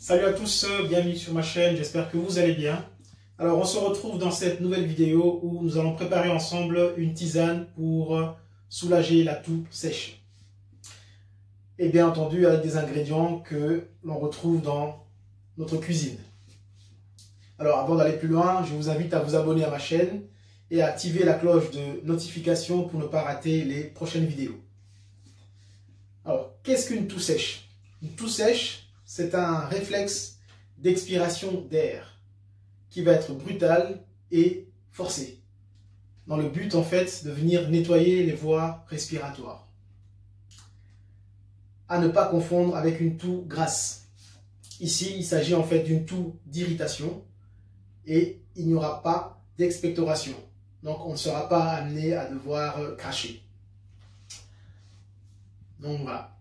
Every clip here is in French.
Salut à tous, bienvenue sur ma chaîne, j'espère que vous allez bien. Alors on se retrouve dans cette nouvelle vidéo où nous allons préparer ensemble une tisane pour soulager la toux sèche. Et bien entendu avec des ingrédients que l'on retrouve dans notre cuisine. Alors avant d'aller plus loin, je vous invite à vous abonner à ma chaîne et à activer la cloche de notification pour ne pas rater les prochaines vidéos. Alors qu'est-ce qu'une toux sèche? Une toux sèche, c'est un réflexe d'expiration d'air qui va être brutal et forcé, dans le but en fait de venir nettoyer les voies respiratoires. À ne pas confondre avec une toux grasse. Ici, il s'agit en fait d'une toux d'irritation et il n'y aura pas d'expectoration. Donc on ne sera pas amené à devoir cracher. Donc voilà.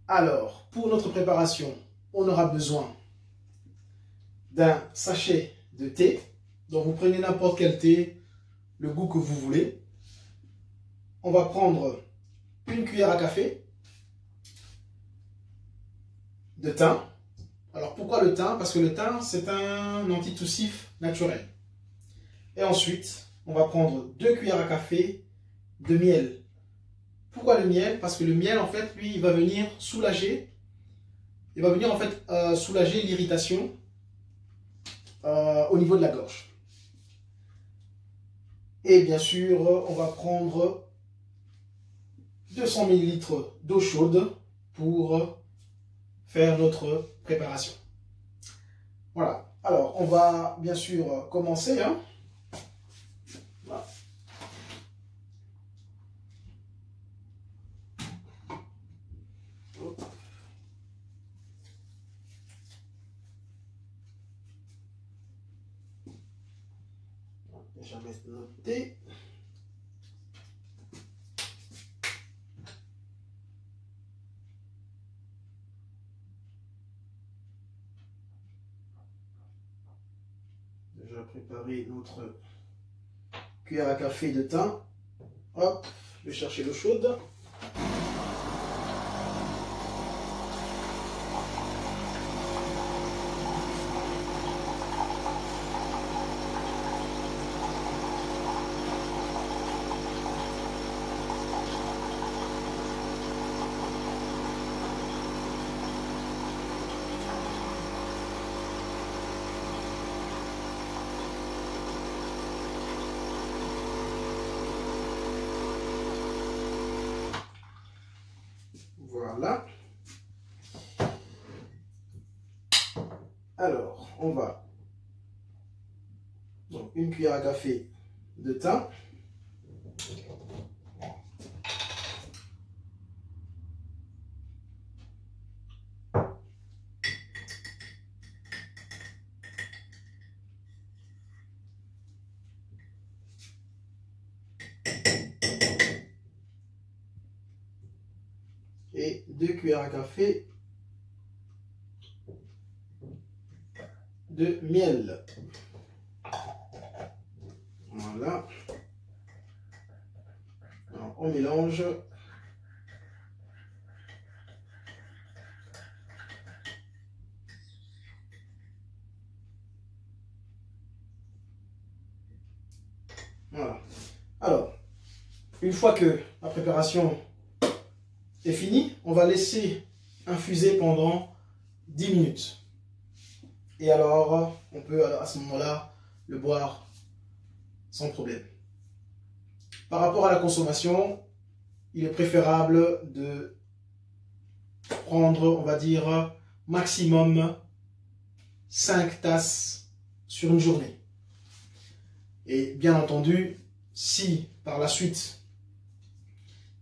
Alors, pour notre préparation, on aura besoin d'un sachet de thé. Donc, vous prenez n'importe quel thé, le goût que vous voulez. On va prendre une cuillère à café de thym. Alors, pourquoi le thym? Parce que le thym, c'est un antitoussif naturel. Et ensuite, on va prendre 2 cuillères à café de miel. Pourquoi le miel? Parce que le miel, en fait, lui, il va venir soulager. Il va venir, en fait, soulager l'irritation au niveau de la gorge. Et bien sûr, on va prendre 200 ml d'eau chaude pour faire notre préparation. Voilà. Alors, on va bien sûr commencer. Voilà. Déjà mettre notre thé. Déjà préparé notre cuillère à café de thym. Hop, je vais chercher l'eau chaude. Voilà. Alors, on va donc une cuillère à café de thym. Et 2 cuillères à café de miel. Voilà. Alors, on mélange. Voilà. Alors, une fois que la préparation est fini, on va laisser infuser pendant 10 minutes. Et alors, on peut à ce moment-là le boire sans problème. Par rapport à la consommation, il est préférable de prendre, on va dire, maximum 5 tasses sur une journée. Et bien entendu, si par la suite,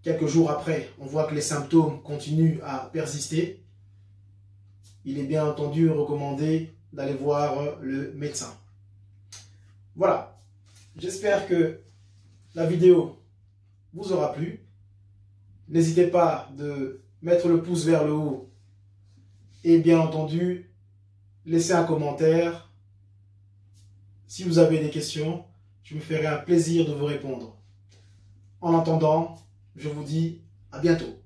quelques jours après, on voit que les symptômes continuent à persister, il est bien entendu recommandé d'aller voir le médecin. Voilà, j'espère que la vidéo vous aura plu. N'hésitez pas de mettre le pouce vers le haut et bien entendu, laissez un commentaire. Si vous avez des questions, je me ferai un plaisir de vous répondre. En attendant, je vous dis à bientôt.